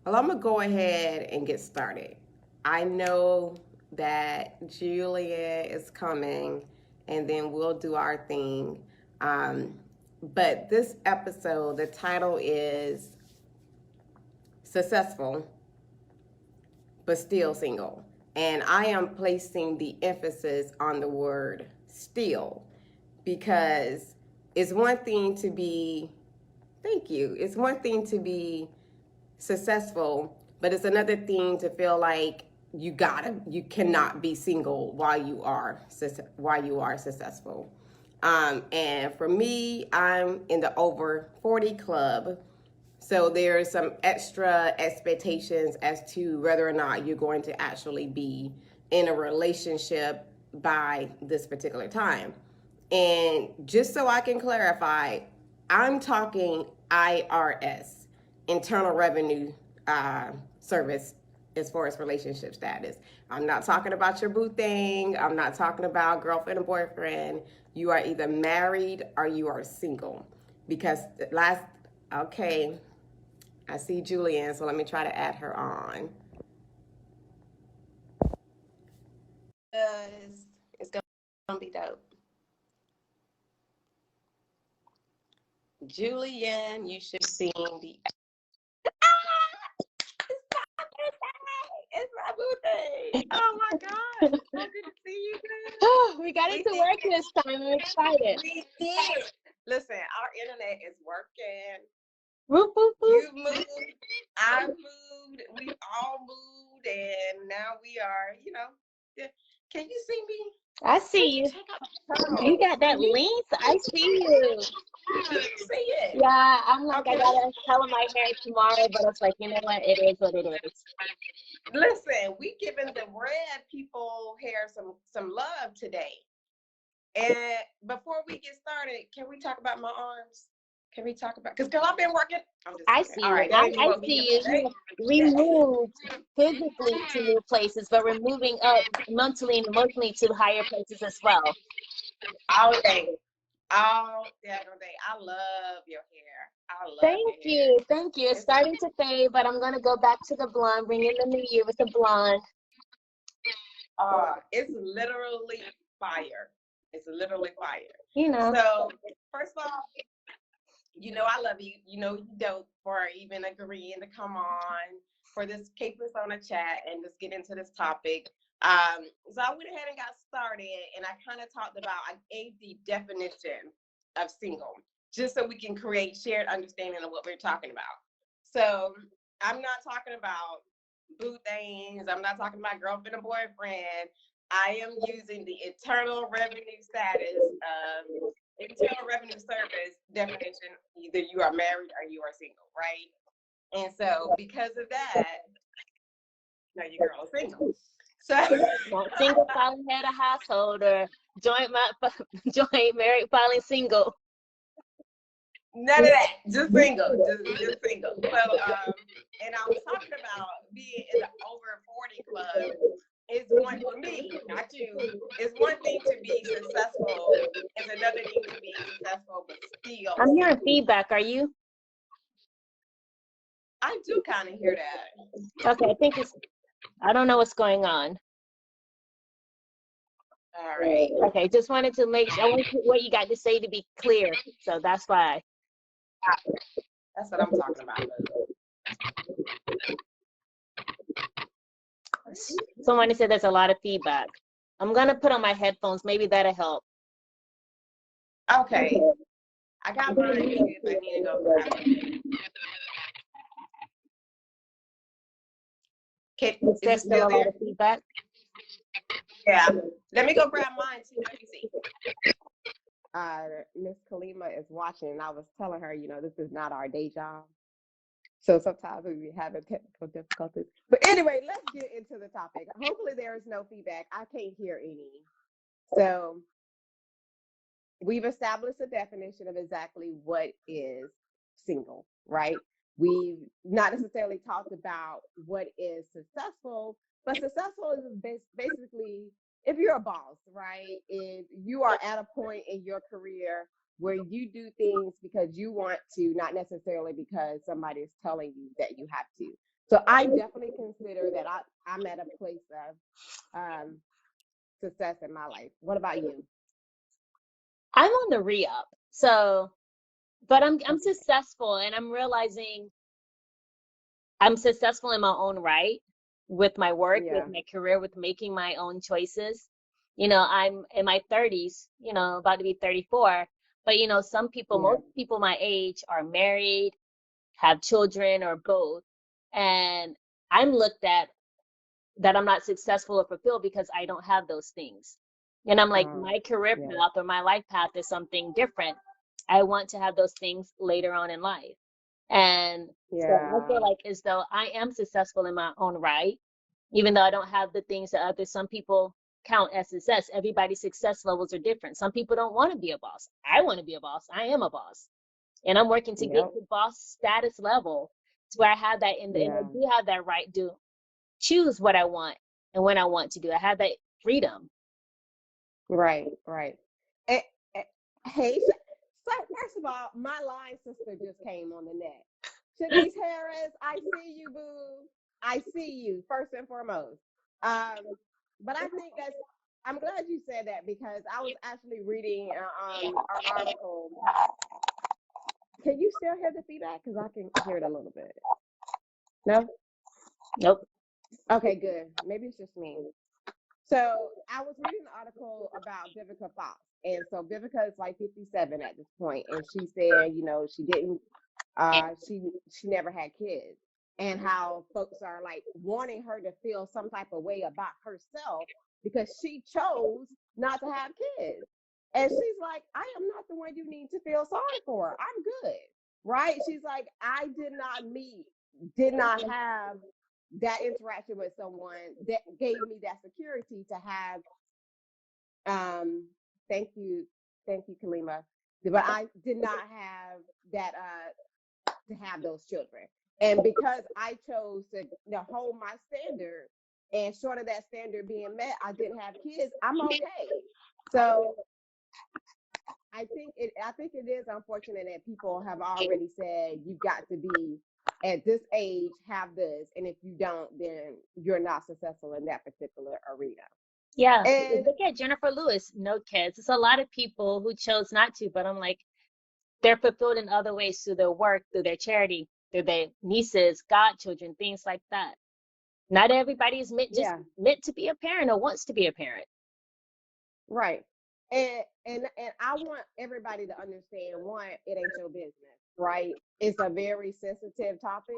Well, I'm gonna go ahead and get started. I know that Julia is coming, and then we'll do our thing. Um, but this episode, the title is Successful but Still Single. And I am placing the emphasis on the word still because it's one thing to be, thank you, it's one thing to be successful, but it's another thing to feel like you cannot be single while you are successful. And for me, I'm in the over 40 club. So there's some extra expectations as to whether or not you're going to actually be in a relationship by this particular time. And just so I can clarify, I'm talking IRS, Internal Revenue Service, as far as relationship status. I'm not talking about your boo thing. I'm not talking about girlfriend and boyfriend. You are either married or you are single. Because last, okay, I see Julian, so let me try to add her on. It's gonna be dope. Julian, you should be seeing the. It's my birthday. Oh my God. So good to see you, Oh, we got We it to did. work this time. I'm excited. We did. Listen, our internet is working. Whoop, whoop, whoop. You moved, I moved, we all moved, and now we are, can you see me? I see you. Check out the You got that length. I see you. See it. Yeah, I'm like, I Okay. gotta color my hair tomorrow, but it's like, you know what? It is what it is. Listen, we giving the red people here some love today. And before we get started, can we talk about my arms? Can we talk about, because girl, I've been working. I'm just I kidding. see All you. right, that I, ain't I what we see here you. today. We moved physically to new places, but we're moving up mentally and emotionally to higher places as well. All day. All day. I love your hair. I love Thank your hair. you. Thank you. It's It's starting to fade, but I'm gonna go back to the blonde, bring in the new year with the blonde. it's literally fire. It's literally fire. You know. So first of all, I love you. You dope for even agreeing to come on for this C.A.P.E.rsona Chat and just get into this topic. So I went ahead and got started, and I kind of I gave the definition of single, just so we can create shared understanding of what we're talking about. So I'm not talking about boo things. I'm not talking about girlfriend and boyfriend. I am using the internal revenue status of Internal Revenue Service definition. Either you are married or you are single, right? And so because of that, no, your girl is single. So Not single filing head of household or joint married filing single. none of that. Just single. Just single. So and I was talking about being in the over 40 club. It's one for me, not you. It's one thing to be successful. It's another thing to be successful but still I'm hearing single. feedback. Are you? I do kind of hear that. Okay, I think I don't know what's going on. All right. Okay, just wanted to make sure. I want what you got to say to be clear. So that's why. That's what I'm talking about. Someone said there's a lot of feedback. I'm gonna put on my headphones. Maybe that'll help. Okay. I got mine too if I need to go grab it. Is Is there it still still a lot there? of feedback? Yeah. Let me go grab mine too. Let me see. Miss Kalima is watching, and I was telling her, this is not our day job. So sometimes we be having technical difficulties. But anyway, let's get into the topic. Hopefully there is no feedback. I can't hear any. So we've established a definition of exactly what is single, right? We've not necessarily talked about what is successful, but successful is basically if you're a boss, right? If you are at a point in your career where you do things because you want to, not necessarily because somebody is telling you that you have to. So I definitely consider that I'm at a place of success in my life. What about you? I'm on the re-up. So, but I'm successful, and I'm realizing I'm successful in my own right with my work, with Yeah, my career, with making my own choices. You know, I'm in my 30s, you know, about to be 34. But, you know, some people, yeah, most people my age are married, have children, or both. And I'm looked at that I'm not successful or fulfilled because I don't have those things. And I'm like, um, my career yeah, path or my life path is something different. I want to have those things later on in life. And so I yeah, feel like as though I am successful in my own right, even though I don't have the things that others, some people count as success. Everybody's success levels are different. Some people don't want to be a boss. I want to be a boss. I am a boss. And I'm working to get yep, to boss status level to where I have that and I yeah. do have that right to choose what I want and when I want to do. I have that freedom. Right, right. Eh, eh, hey, so first of all, my line sister just came on the net. Shanice Harris, I see you, boo. I see you first and foremost. But I think I'm glad you said that because I was actually reading an article. Can you still hear the feedback? Because I can hear it a little bit. No? Nope. Okay, good. Maybe it's just me. So I was reading an article about Vivica Fox. And so Vivica is like 57 at this point, and she said, she didn't, she never had kids, and how folks are like wanting her to feel some type of way about herself because she chose not to have kids. And she's like, I am not the one you need to feel sorry for. I'm good, right? She's like, I did not have that interaction with someone that gave me that security to have um thank you Kalima, but I did not have that to have those children, and because I chose to hold my standard, and short of that standard being met, I didn't have kids. I'm okay. So I think it is unfortunate that people have already said you've got to be at this age, have this, and if you don't, then you're not successful in that particular arena. Yeah. And Look at Jennifer Lewis, no kids. It's a lot of people who chose not to, but I'm like, they're fulfilled in other ways through their work, through their charity, through their nieces, godchildren, things like that. Not everybody is yeah, meant to be a parent or wants to be a parent. right. And I want everybody to understand, one, it ain't your business, right? It's a very sensitive topic,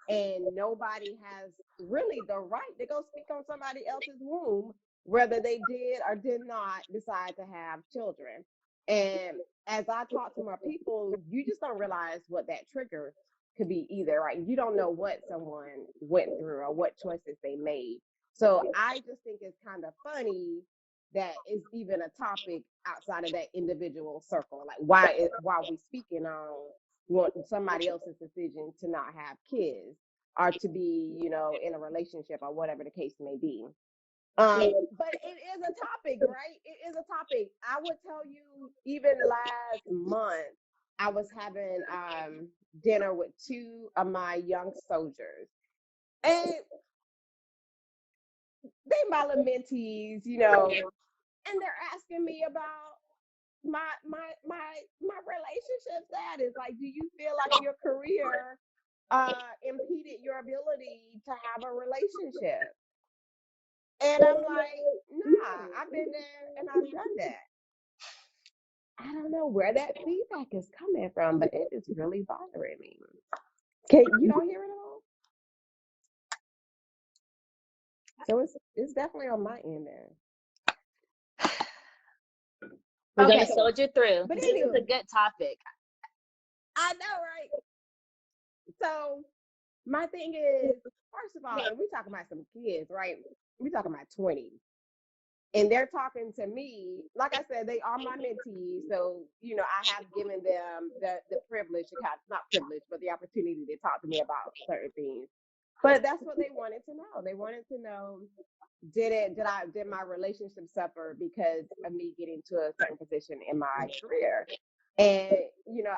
and nobody has really the right to go speak on somebody else's womb, whether they did or did not decide to have children. And as I talk to more people, you just don't realize what that trigger could be either, right? You don't know what someone went through or what choices they made. So I just think it's kind of funny that is even a topic outside of that individual circle. Like, why are we speaking on somebody else's decision to not have kids or to be, in a relationship or whatever the case may be. But it is a topic, right? It is a topic. I would tell you, even last month, I was having dinner with two of my young soldiers, and they my little mentees, and they're asking me about my relationship status. Like, do you feel like your career impeded your ability to have a relationship? And I'm like, nah, I've been there and I've done that. I don't know where that feedback is coming from, but it is really bothering me. You don't hear it at all? So it's definitely on my end there. We're gonna Okay, soldier through. but This is anyway, a good topic. I know, right? So my thing is, first of all, and we talking about some kids, right? We talking about 20s. And they're talking to me, like I said, they are my mentees. So, I have given them the privilege to not privilege, but the opportunity to talk to me about certain things. But that's what they wanted to know. They wanted to know, did my relationship suffer because of me getting to a certain position in my career? And,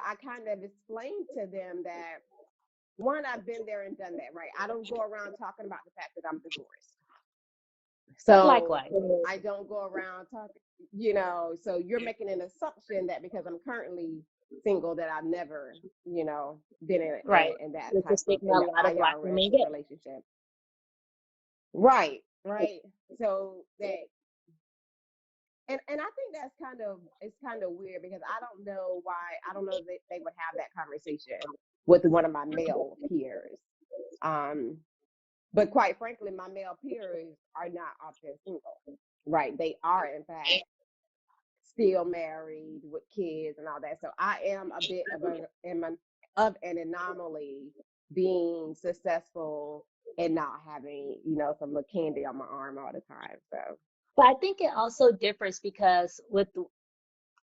I kind of explained to them that one, I've been there and done that, right? I don't go around talking about the fact that I'm divorced. So Likewise. I don't go around talking, so you're making an assumption that because I'm currently single that I've never, been Right. in that It's a type of, stigma in a the lot of Black IRS women get. relationship. Right. So that, and I think that's it's kind of weird because I don't know why, I don't know if they would have that conversation with one of my male peers. But quite frankly, my male peers are not often single, right? They are, in fact, still married with kids and all that. So I am a bit of an anomaly being successful and not having, some little candy on my arm all the time. So But I think it also differs because with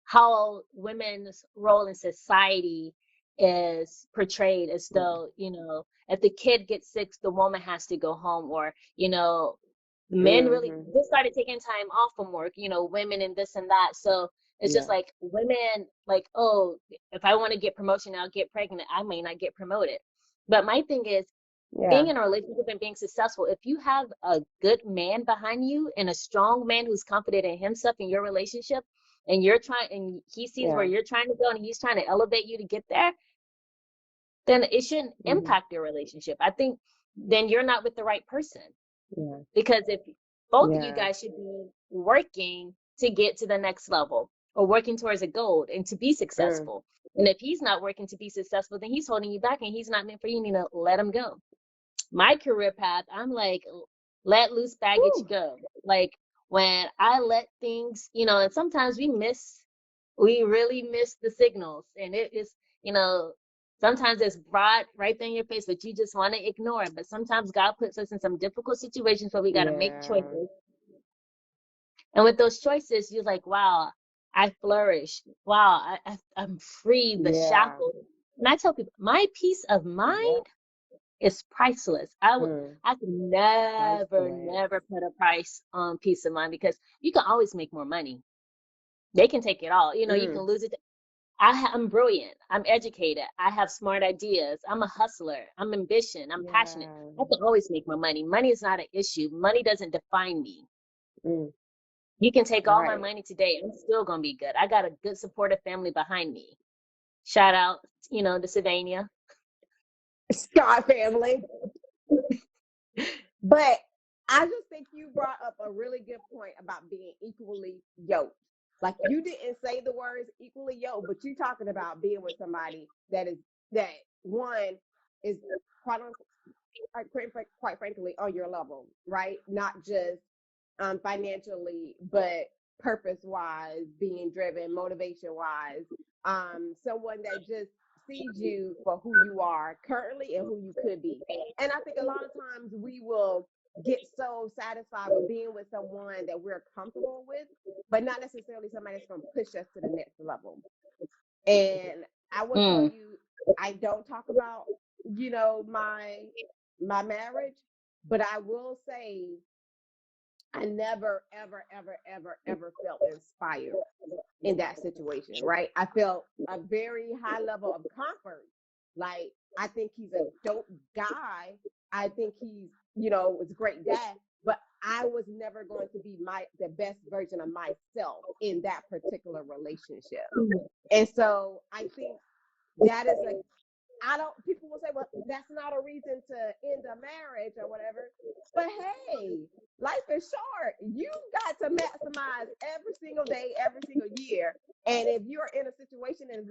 how women's role in society is portrayed as though, if the kid gets sick, the woman has to go home, or, men really mm-hmm. just started taking time off from work, women and this and that. So it's just Yeah. like women, like, oh, if I want to get promotion, I'll get pregnant. I may not get promoted. But my thing is, Yeah. being in a relationship and being successful, if you have a good man behind you and a strong man who's confident in himself in your relationship, and you're trying, and he sees where Yeah. you're trying to go and he's trying to elevate you to get there, then it shouldn't Mm-hmm. impact your relationship. I think then you're not with the right person, Yeah. because if both of you Yeah. guys should be working to get to the next level or working towards a goal and to be Mm. successful. And if he's not working to be successful, then he's holding you back and he's not meant for you. You need to let him go. My career path, I'm like, let loose baggage Whew. go. Like when I let things, and sometimes we really miss the signals. And it is, sometimes it's broad right there in your face, but you just want to ignore it. But sometimes God puts us in some difficult situations where we got to make Yeah. choices. And with those choices, you're like, wow, I flourish. Wow, I'm free, the Yeah. shackles. And I tell people, my peace of Yeah. mind is priceless. Mm. I can never, Priceless. never put a price on peace of mind, because you can always make more money. They can take it all. You can Mm. lose it. I'm brilliant. I'm educated. I have smart ideas. I'm a hustler. I'm ambitious. I'm passionate. Yeah. I can always make more money. Money is not an issue. Money doesn't define me. Mm. You can take all my Right. money today. I'm still gonna be good. I got a good supportive family behind me. Shout out, to Sylvania. Scott family. But I just think you brought up a really good point about being equally yoked. Like you didn't say the words equally yoked, but you're talking about being with somebody that one is quite quite frankly on your level, right? Not just financially, but purpose wise, being driven, motivation wise. Someone that just sees you for who you are currently and who you could be. And I think a lot of times we will get so satisfied with being with someone that we're comfortable with, but not necessarily somebody that's going to push us to the next level. And I will tell Mm. you, I don't talk about, my marriage, but I will say I never, ever, ever, ever, ever felt inspired in that situation, right? I felt a very high level of comfort. Like, I think he's a dope guy. I think he's, was a great dad, but I was never going to be the best version of myself in that particular relationship. And so I think that is people will say, well, that's not a reason to end a marriage or whatever. But hey, life is short. You got to maximize every single day, every single year. And if you're in a situation that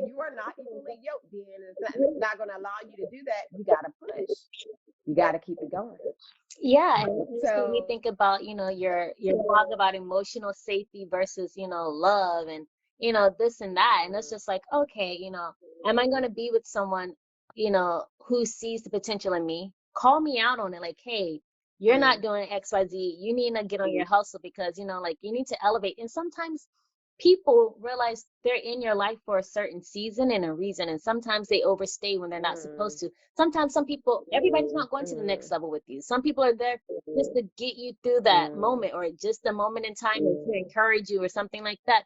you are not equally yoked, then it's not going to allow you to do that. You got to push. You got to keep it going. Yeah, and it makes me So, think about, your talk about emotional safety versus, love, and this and that. And it's just like, okay, am I gonna be with someone, who sees the potential in me? Call me out on it, like, hey, you're mm, not doing XYZ. You need to get on your hustle, because, like, you need to elevate. And sometimes people realize they're in your life for a certain season and a reason, and sometimes they overstay when they're not mm, supposed to. Sometimes everybody's not going to the next mm, level with you. Some people are there just to get you through that mm. moment, or just a moment in time, or to encourage you or something like that.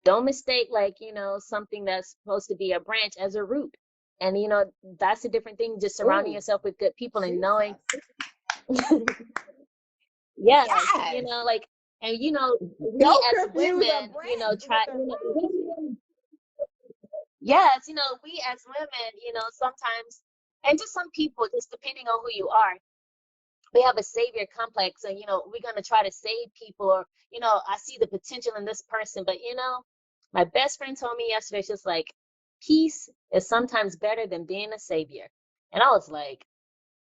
Don't mistake, like, something that's supposed to be a branch as a root. And that's a different thing, just surrounding Ooh, yourself with good people and knowing Jesus. yes, Yes. like, and we Don't as confuse a women, branch with try, a root. yes, we as women, sometimes, and just some people, just depending on who you are, we have a savior complex, and we're gonna try to save people, or I see the potential in this person, but my best friend told me yesterday, she's like, peace is sometimes better than being a savior, and I was like,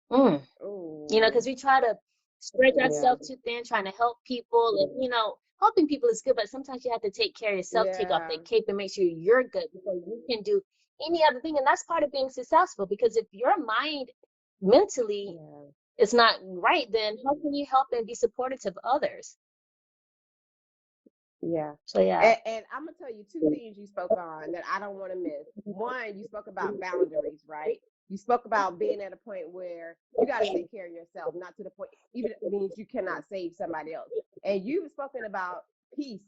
because Ooh. we try to spread Yeah. ourselves too thin, trying to help people, and helping people is good, but sometimes you have to take care of yourself, take off Yeah. that cape, and make sure you're good before you can do any other thing, and that's part of being successful. Because if your mind mentally Yeah. is not right, then how can you help and be supportive of others? Yeah. So yeah. And I'm gonna tell you two things you spoke on that I don't want to miss. One, you spoke about boundaries, right? You spoke about being at a point where you got to take care of yourself, not to the point even it means you cannot save somebody else. And you've spoken about peace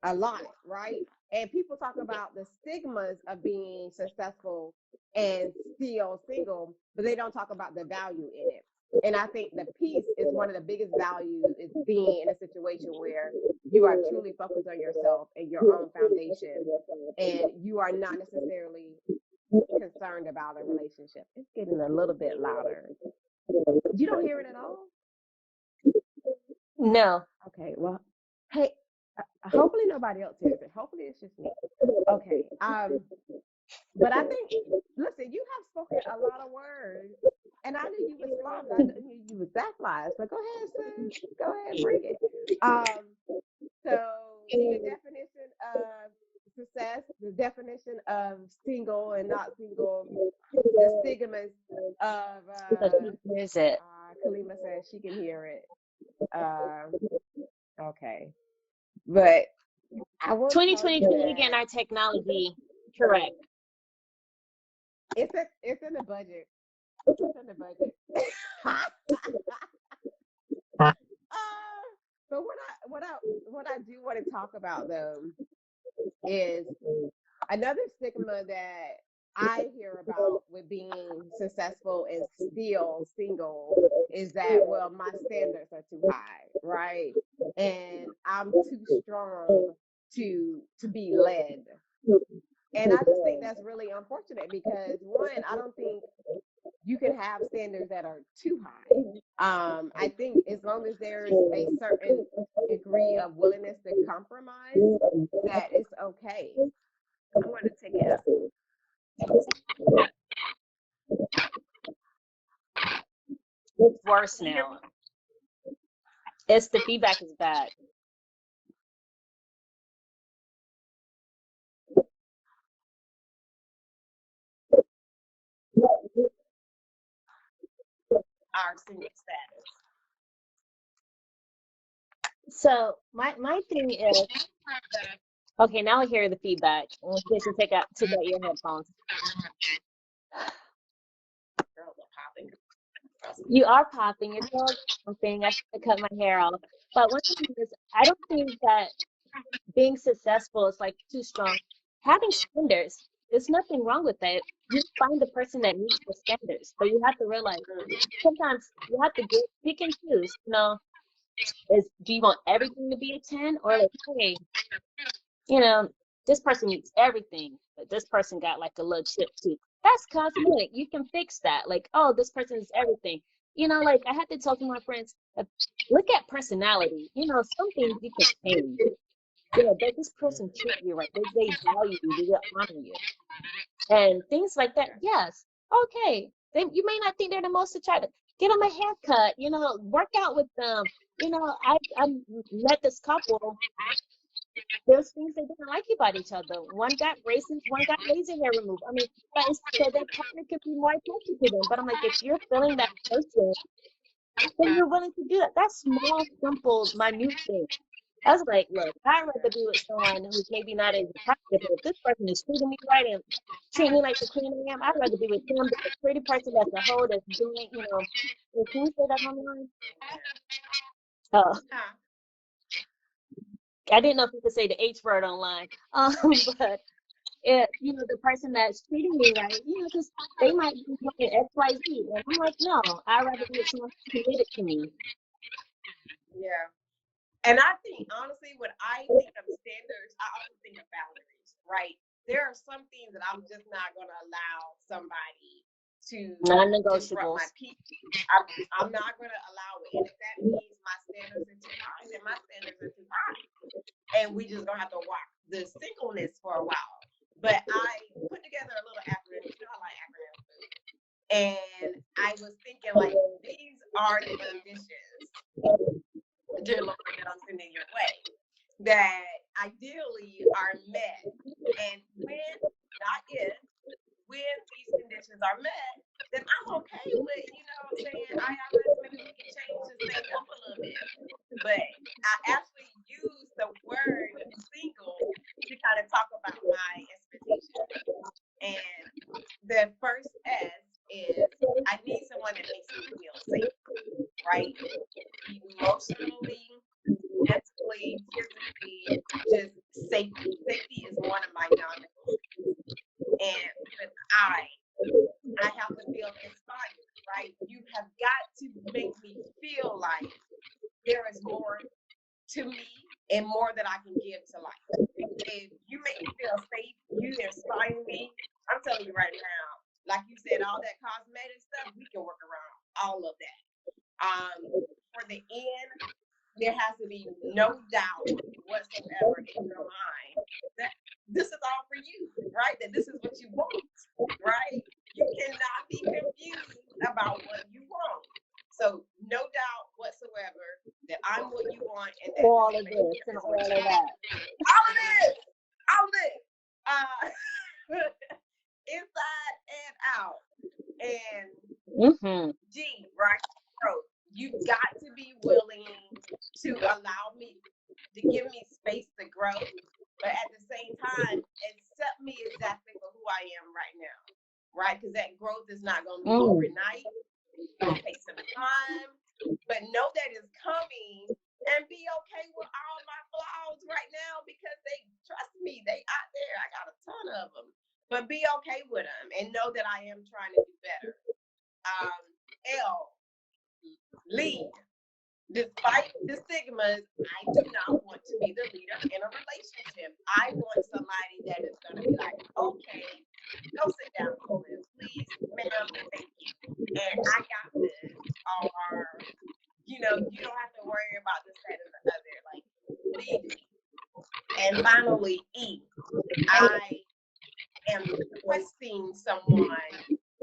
a lot, right? And people talk about the stigmas of being successful and still single, but they don't talk about the value in it. And I think the peace is one of the biggest values is being in a situation where you are truly focused on yourself and your own foundation, and you are not necessarily concerned about a relationship. It's getting a little bit louder. You don't hear it at all? No. Okay, well, hey, hopefully nobody else hears it. Hopefully it's just me. Okay. But I think, listen, you have spoken a lot of words, and I knew you was flawed. I knew you was that fly. So go ahead, sis. Go ahead, bring it. So the definition of success, the definition of single and not single, the stigmas of Here's it. Kalima says she can hear it. Okay, but I will tell you 2022 again, that our technology. Correct. it's in the budget. It's in the budget. But what I do want to talk about though is another stigma that I hear about with being successful and still single is that, well, my standards are too high, right? And I'm too strong to be led. And I just think that's really unfortunate because one, I don't think you can have standards that are too high. I think as long as there's a certain degree of willingness to compromise, that it's okay. I'm going to take it up. It's worse now. It's the feedback is bad. Our single status. So my thing is, okay, now I hear the feedback. In case you take out your headphones. Girls are popping. You are popping. You're doing something. I should cut my hair off. But one thing is, I don't think that being successful is like too strong. Having standards, there's nothing wrong with that. You find the person that meets your standards, but you have to realize sometimes you have to pick and choose. Do you want everything to be a 10, or like, hey, you know, this person needs everything, but this person got like a little chip too. That's cosmetic. You can fix that. Like, oh, this person is everything. Like I had to tell to my friends, look at personality. Some things you can change. Does this person treat you right? Does they value you? Do they honor you? And things like that. Yes. Okay. You may not think they're the most attractive. Get them a haircut. Work out with them. I met this couple. There's things they didn't like about each other. One got braces, one got laser hair removed. I mean, but it's so their partner could be more attention to them. But I'm like, if you're feeling that person, then you're willing to do that. That's small, simple, minute thing. I was like, look, I'd rather be with someone who's maybe not as attractive, but if this person is treating me right and treating me like the queen I am, I'd rather be with him than a pretty person that's a hoe that's doing, can you say that online? Oh, I didn't know if you could say the H word online. But the person that's treating me right, because they might be doing XYZ. And I'm like, no, I'd rather be with someone who's committed to me. Yeah. And I think, honestly, when I think of standards, I also think of boundaries, right? There are some things that I'm just not going to allow somebody to disrupt my Non-negotiables. peace. I'm not going to allow it. And if that means my standards are too high, then my standards are too high. And we just going to have to walk the singleness for a while. But I put together a little acronym. You know, I like acronyms. And I was thinking, like, these are the conditions, dear Lord, that I'm sending your way, that ideally are met. And when, not if, when these conditions are met, then I'm okay with, saying, maybe we can change this thing up a little bit. But I actually use the word single to kind of talk about my expectations. And the first S is I need someone that makes me feel safe, right? Emotionally, mentally, physically, just safety. Safety is one of my non-negotiables. And with I have to feel inspired, right? You have got to make me feel like there is more to me and more that I can give to life. If you make me feel safe, you inspire me. I'm telling you right now, like you said, all that cosmetic stuff, we can work around all of that. For the end, there has to be no doubt whatsoever in your mind that this is all for you, right? That this is what you want, right? You cannot be confused about what you want. So no doubt whatsoever that I'm what you want and that All of this and all of that. All of this. All of this. Inside and out. And G, right? So you've got to be willing to allow me, to give me space to grow, but at the same time, accept me exactly for who I am right now, right? Because that growth is not going to be overnight. It's going to take some time, but know that it's coming and be okay with all my flaws right now because trust me, they out there. I got a ton of them, but be okay with them and know that I am trying to do better. L, lead. Despite the stigmas, I do not want to be the leader in a relationship. I want somebody that is going to be like, okay, go sit down, Colin, please, ma'am, thank you. And I got this. Or, you don't have to worry about this, that, and the other. Like, lead me. And finally, E, I am requesting someone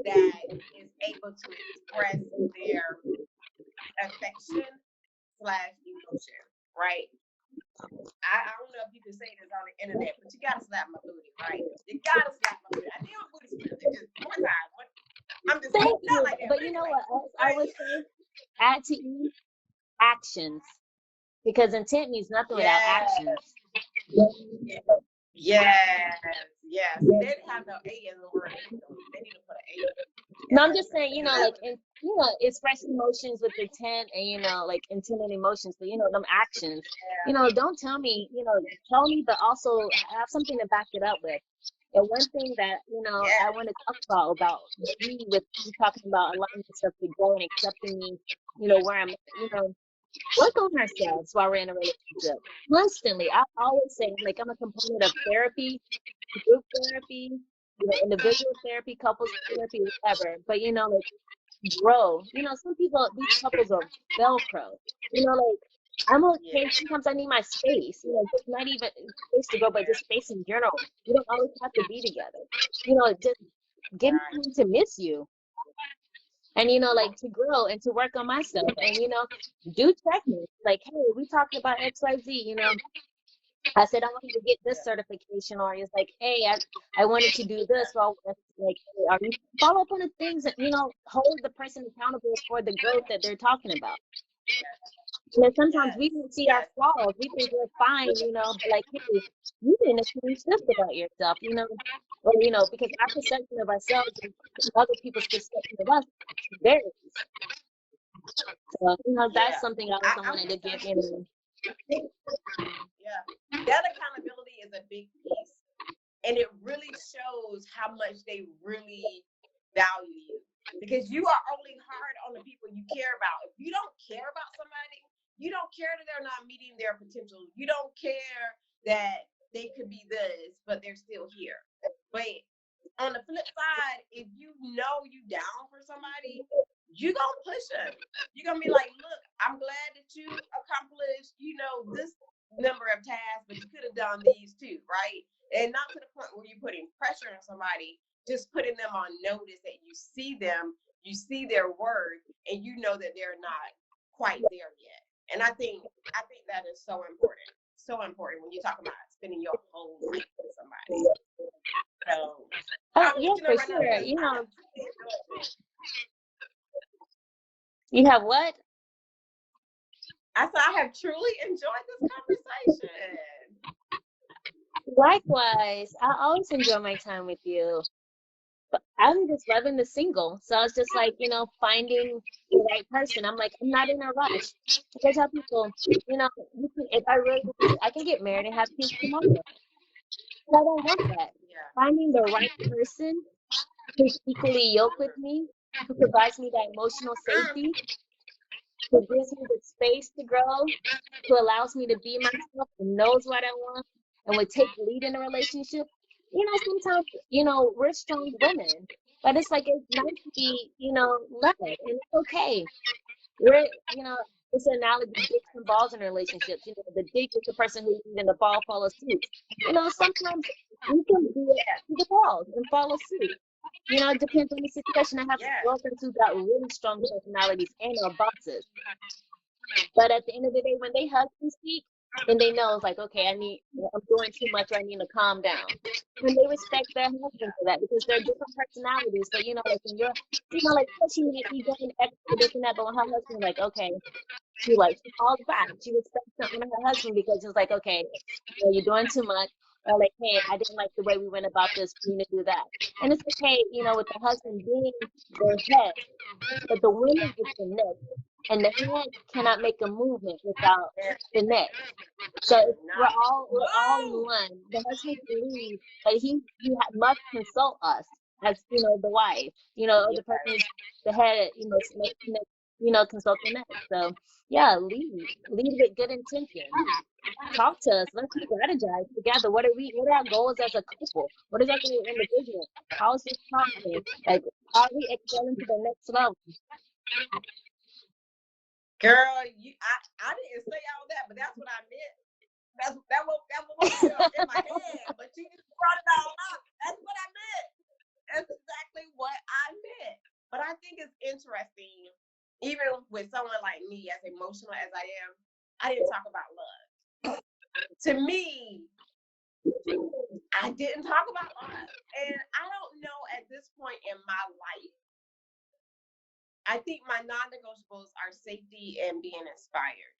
that is able to express their affection / emotion, right? I don't know if you can say this on the internet, but you gotta slap my booty, right? You gotta slap my booty. I think I'm booty slipping just one time. I'm just Thank you. like that. But you know what else I would say? Add to E, actions. Because intent means nothing without actions. Yes. They didn't have no A in the word. They need to put an A. No, I'm just saying, express emotions with intent and, like intent and emotions, but, them actions, don't tell me, tell me, but also have something to back it up with. And one thing that, I want to talk about me with you talking about allowing myself to grow and accepting me, where I'm, work on ourselves while we're in a relationship. Constantly. I always say, like, I'm a component of therapy, group therapy, individual therapy, couples therapy, whatever. But, grow. Some people, these couples are Velcro. Like, I'm okay. Sometimes I need my space. Just not even space to grow, but just space in general. You don't always have to be together. Just give me time to miss you. And, like, to grow and to work on myself and, do check-ins. Like, hey, we talked about XYZ, I said, I wanted to get this certification, or it's like, hey, I wanted to do this. Well, like, hey, are you follow up on the things that, hold the person accountable for the growth that they're talking about. And then sometimes we don't see our flaws. We think we're fine, but like, hey, you didn't achieve this about yourself, or, because our perception of ourselves and other people's perception of us varies. So, that's something else I wanted to give in. Yeah. That accountability is a big piece And it really shows how much they really value you, because you are only hard on the people you care about. If you don't care about somebody, you don't care that they're not meeting their potential. You don't care that they could be this, but they're still here. But on the flip side, if you know you down for somebody, you gonna push them. You're gonna be like, look, I'm glad that you accomplished, this number of tasks, but you could have done these too, right? And not to the point where you're putting pressure on somebody, just putting them on notice that you see them, you see their worth, and you know that they're not quite there yet. And I think that is so important. So important when you talk about spending your whole life with somebody. So I'll Yeah, let you know for right now, sure. sis, I have truly enjoyed this. You have what? I said I have truly enjoyed this conversation. Likewise, I always enjoy my time with you. But I'm just loving the single. So it's just like, finding the right person. I'm like, I'm not in a rush. Like I tell people, if I really want to, I can get married and have kids tomorrow. But I don't want that. Yeah. Finding the right person who's equally yoked with me, who provides me that emotional safety, who gives me the space to grow, who allows me to be myself and knows what I want and would take lead in a relationship. Sometimes, we're strong women, but it's like it's nice to be, loved, and it's okay. It's an analogy, dicks and balls in relationships. The dick is the person who leads and the ball follows suit. Sometimes we can be to the balls and follow suit. It depends on the situation. I have Yeah. girlfriends who got really strong personalities and are bosses. But at the end of the day, when they husbands speak, then they know it's like, okay, I'm doing too much, or I need to calm down. And they respect their husband for that because they're different personalities. But like when like she might be doing extra this and that, but when her husband's like, okay, she falls back. She respects something in her husband because it's like, okay, you're doing too much. Or like, hey, I didn't like the way we went about this. We need to do that. And it's okay, with the husband being the head, but the woman is the neck, and the head cannot make a movement without the neck. So we're all in one. The husband can lead, but he must consult us as the wife. The person is the head. Consult the neck. So yeah, lead with good intention. Talk to us. Let's strategize together. What are our goals as a couple? What is our goal individual? How's this talking? Like, are we excelling to the next level? Girl, I didn't say all that, but that's what I meant. That was in my head, but you just brought it all up. That's what I meant. That's exactly what I meant. But I think it's interesting, even with someone like me, as emotional as I am, I didn't talk about love. To me, I didn't talk about love. And I don't know at this point in my life, I think my non-negotiables are safety and being inspired.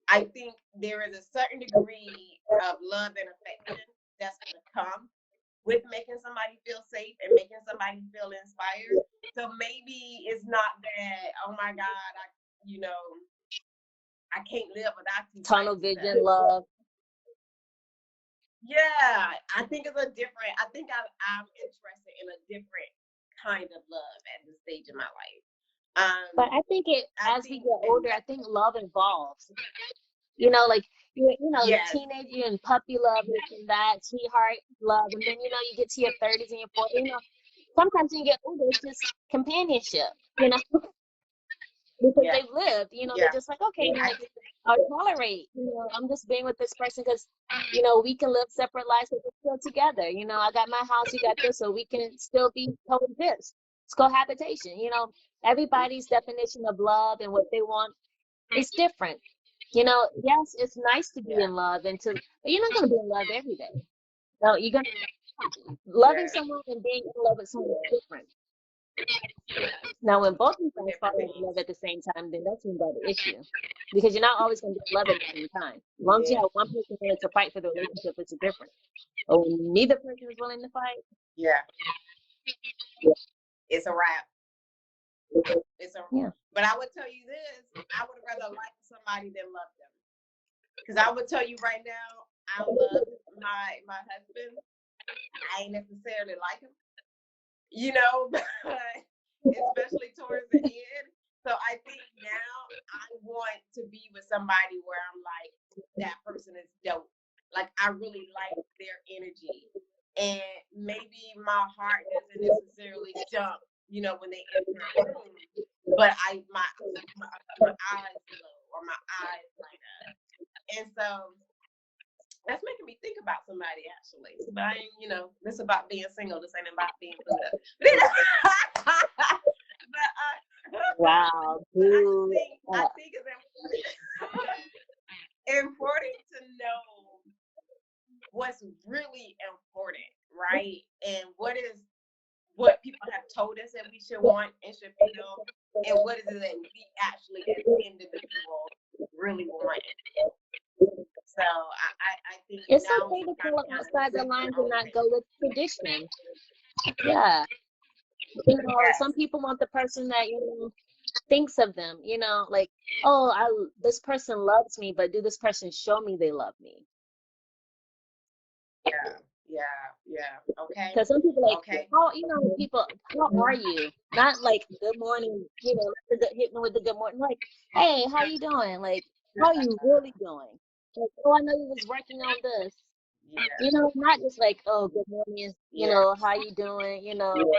I think there is a certain degree of love and affection that's going to come with making somebody feel safe and making somebody feel inspired. So maybe it's not that, oh my God, I can't live without you. Tunnel vision, love. Yeah, I think it's I think I'm interested in a different kind of love at this stage in my life. But I think as we get older, I think love evolves. Like Yes. teenager and puppy love, this and that, sweetheart love, and then you get to your 30s and your 40s. Sometimes when you get older, it's just companionship. Because they've lived. They're just like, okay, I'll tolerate. I'm just being with this person because we can live separate lives, but we're still together. I got my house, you got this, so we can still be coexist. It's cohabitation. Everybody's definition of love and what they want is different. Yes, it's nice to be in love but you're not going to be in love every day. No, you're going to loving someone and being in love with someone is different. Now, when both of you guys fall in love at the same time, then that's when the issue, because you're not always going to be in love at the same time. As long as you have one person willing to fight for the relationship, it's different. But when neither person is willing to fight, it's a wrap. But I would tell you this: I would rather like somebody than love them. Because I would tell you right now, I love my husband, I ain't necessarily like him, you know, but especially towards the end. So I think now I want to be with somebody where I'm like, that person is dope. Like I really like their energy. And maybe my heart doesn't necessarily jump, you know, when they enter a room, but my eyes glow or my eyes light up. And so that's making me think about somebody actually. But I ain't, you know, this about being single. This ain't about being put up. But Wow, but dude. I think it's important to know what's really important, right? And what people have told us that we should want and should feel, and what is it that we actually as individuals really want. So I think It's now okay is to the time go to kind of outside the sit lines and and not open. go with tradition. Yeah. You know, Yes. some people want the person that, you know, thinks of them, you know, like, oh, this person loves me, but do this person show me they love me? Yeah. Okay. Because some people like, Okay. how, you know, people, how are you? Not like good morning, you know, hit me with the good morning, like, hey, how you doing? Like, how you really doing? Like, oh, I know you was working on this. Yeah. You know, not just like, oh, good morning, you Yeah. know, how you doing? You know,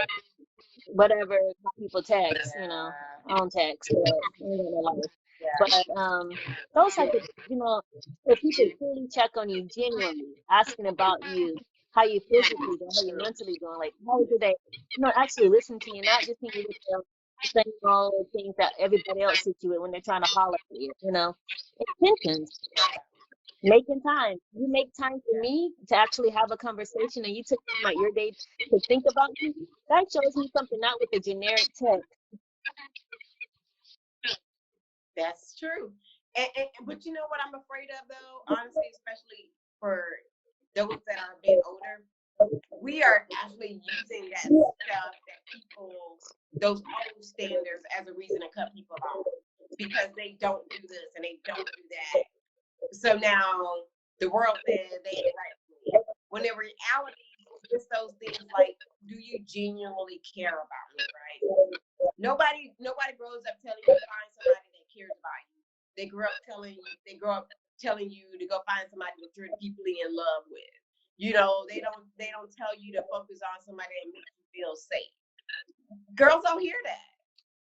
whatever how people text, you know, I don't text, but I don't know life. But those type of, you know, if people truly check on you genuinely, asking about you, how you physically doing, how you mentally doing, like how was your day, you know, actually listen to you, not just hear the same old things that everybody else hits you with when they're trying to holler at you know. Intentions. Making time. You make time for me to actually have a conversation and you took time out your day to think about me. That shows me something, not with a generic text. That's true. But you know what I'm afraid of though, honestly, especially for those that are a bit older, we are actually using that stuff that people, those old standards, as a reason to cut people off because they don't do this and they don't do that. So now the world says they ain't right for me. When in reality, it's those things like, do you genuinely care about me, right? Nobody grows up telling you to find somebody that cares about you. They grow up telling you to go find somebody that you're deeply in love with. You know, they don't tell you to focus on somebody that makes you feel safe. Girls don't hear that.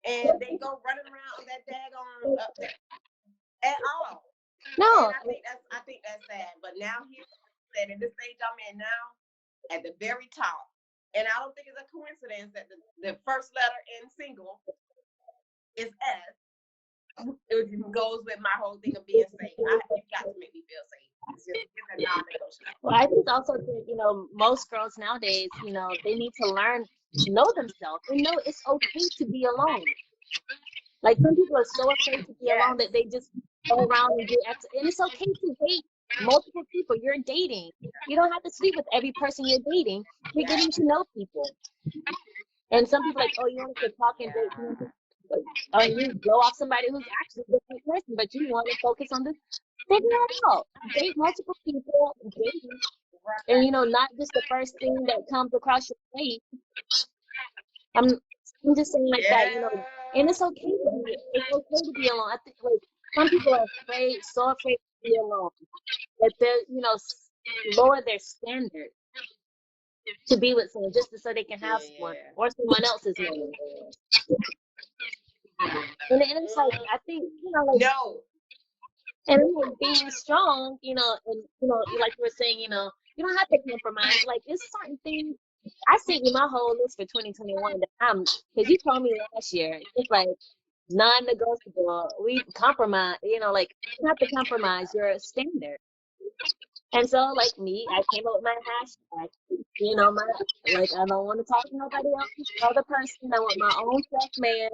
And they go running around that daggone at all. And No, I think that's sad. But now here that in this stage I'm in now, at the very top, and I don't think it's a coincidence that the first letter in single is S. It goes with my whole thing of being safe. You've got to make me feel safe. It's a non-negotiable. well, I just also think, you know, most girls nowadays, you know, they need to learn, know themselves and know it's okay to be alone. Like some people are so afraid to be alone Yes. that they just go around and and it's okay to date multiple people. You're dating. You don't have to sleep with every person you're dating. You're getting to know people. And some people like, oh, you want to talk and date, or you blow off somebody who's actually a different person, but you want to focus on this. Figure it out. Date multiple people, date, and you know, not just the first thing that comes across your plate. I'm, I'm just saying like that, you know, and it's okay to be alone. I think like some people are afraid, so afraid to be alone that they're, you know, lower their standard to be with someone just so they can have someone or someone else's man. And it's like I think, you know, like No. and like being strong, you know, and you know, like you were saying, you know, you don't have to compromise. Like it's certain things. I sent you my whole list for 2021 that because you told me last year, it's like non-negotiable. We compromise, you know, like you have to compromise your standard. And so, like me, I came up with my hashtag. You know, like I don't want to talk to nobody else, other person. I want my own self man,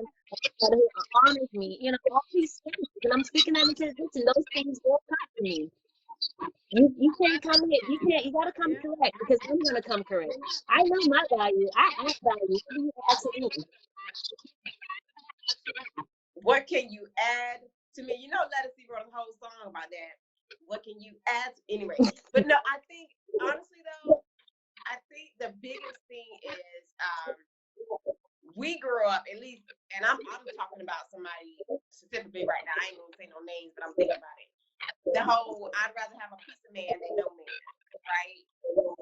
somebody who honors me. You know, all these things, and I'm speaking that into existence. Those things will come to me. You can't come here. You gotta come correct because I'm gonna come correct. I know my value. I add value. What do you add to me? What can you add to me? You know, Lettucey wrote a whole song about that. What can you add? Anyway, but no, I think honestly though, I the biggest thing is we grew up, at least, and I'm talking about somebody specifically right now. I ain't gonna say no names, but I'm thinking about it. The whole I'd rather have a piece of man than no man, right?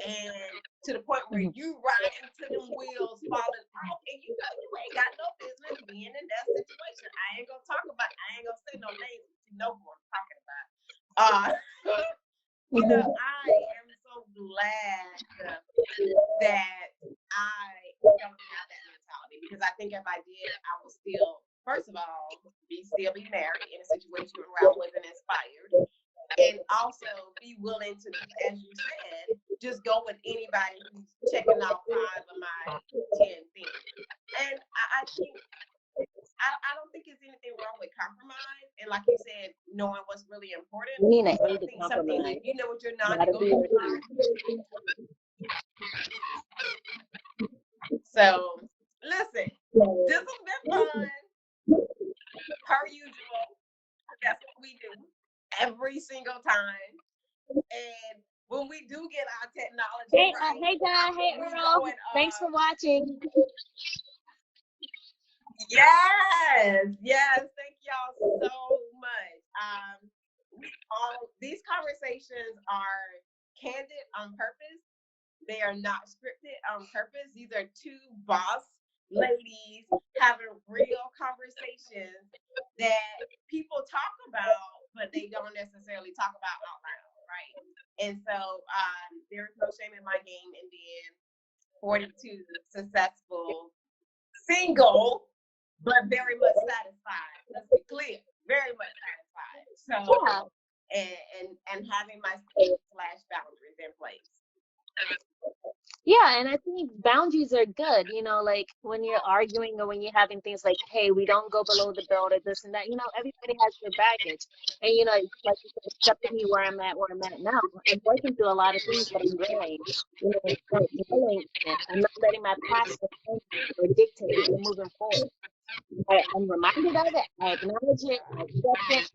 And to the point where you ride into them wheels falling off, and you know you ain't got no business being in that situation. I ain't gonna say no names, but you know who I'm talking about. You know, I am so glad that I don't have that mentality, because I think if I did, I would still, first of all, be married in a situation where I wasn't inspired, and also be willing to, as you said, just go with anybody who's checking off 5 of my 10 things. And I think I don't think there's anything wrong with compromise. And like you said, knowing what's really important. We need I to think something compromise. that you know what your Gotta be non-negotiables are. So listen, this has been fun. Per usual, that's what we do every single time. And when we do get our technology Hey, right, hey guys, hey we Earl. going, Thanks for watching. Yes, thank y'all so much. These conversations are candid on purpose. They are not scripted on purpose. These are two boss ladies having real conversations that people talk about, but they don't necessarily talk about out loud, right? And so there's no shame in my game in being 42 successful, single, but very much satisfied. Let's be clear, very much satisfied. So, and having my /boundaries in place. Yeah, and I think boundaries are good, you know, like when you're arguing or when you're having things like, hey, we don't go below the belt or this and that, you know, everybody has their baggage. And, you know, like you said, accepting me where I'm at now. I'm working through a lot of things, but I'm growing, you know, so growing, and I'm not letting my past define me or dictate me. I'm moving forward. I'm reminded of it, I acknowledge it, I accept it,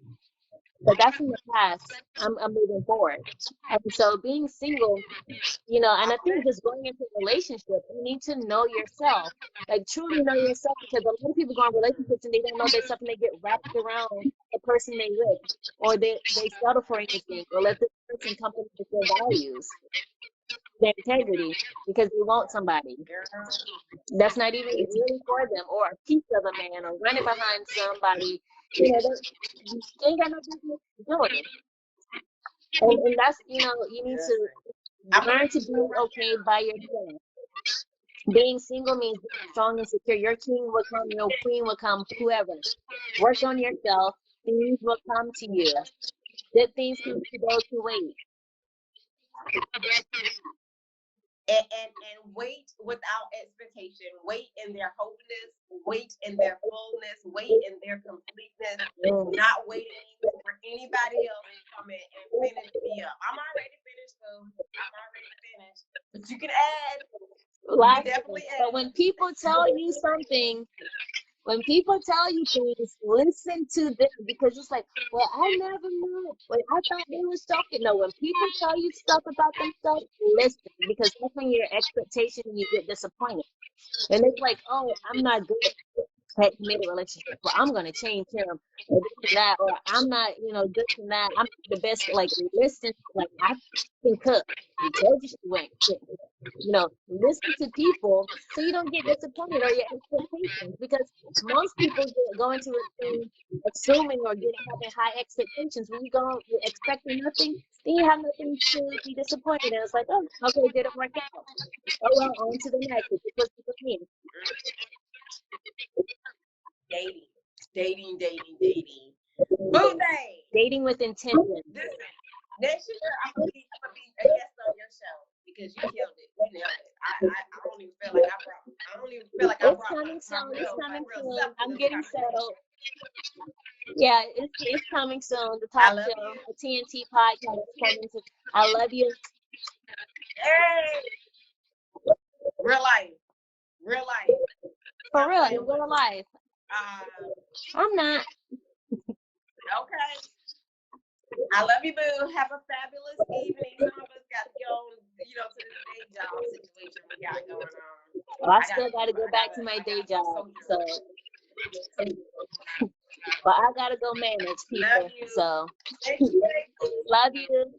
but that's in the past. I'm moving forward. And so being single, you know, and I think just going into a relationship, you need to know yourself, like truly know yourself, because a lot of people go in relationships and they don't know themselves and they get wrapped around the person they with, or they settle for anything, or let this person compromise their values, their integrity, because they want somebody that's not even really for them, or a piece of a man, or running behind somebody, you know, they ain't got no business doing it. And that's, you know, you need to learn to be okay by yourself. Being single means being strong and secure. Your king will come, your queen will come, whoever. Work on yourself. Things will come to you. Good things come to those who wait. And wait without expectation, wait in their wholeness, wait in their fullness, wait in their completeness, not waiting for anybody else to come in and finish me up. I'm already finished, though. I'm already finished. But you can add. But when people tell you something, when people tell you things, listen to them, because it's like, well, I never knew. Well, I thought they were talking. No, when people tell you stuff about themselves, listen, because that's when your expectation and you get disappointed. And it's like, oh, I'm not good at committed relationship. Well, I'm gonna change him, or this and that, or I'm not, you know, this and that. I'm the best. Like, listen, like I can cook. He told you she went cook. You know, listen to people so you don't get disappointed or your expectations, because most people go into a thing assuming or having high expectations. When you go expecting nothing, then you have nothing to be disappointed in. It's like, oh, okay, it didn't work out. Oh well, on to the next. It was for me. Dating. Boo day. Dating with intention. Listen, next year I'm gonna be a guest on your show, because you killed it. You nailed it. I don't even feel like I brought. I don't even feel like I brought. It's coming soon. Self I'm getting settled. Yeah, it's coming soon. The top show, the TNT podcast is coming soon. I love you. Hey, real life. For real, in real life. I'm not. Okay. I love you, boo. Have a fabulous evening. Some of us got to get on, to this day job situation we got going on. Well, I still got to go back to my day job. So, but I got to go manage people. Love you. So, Thank you. love you.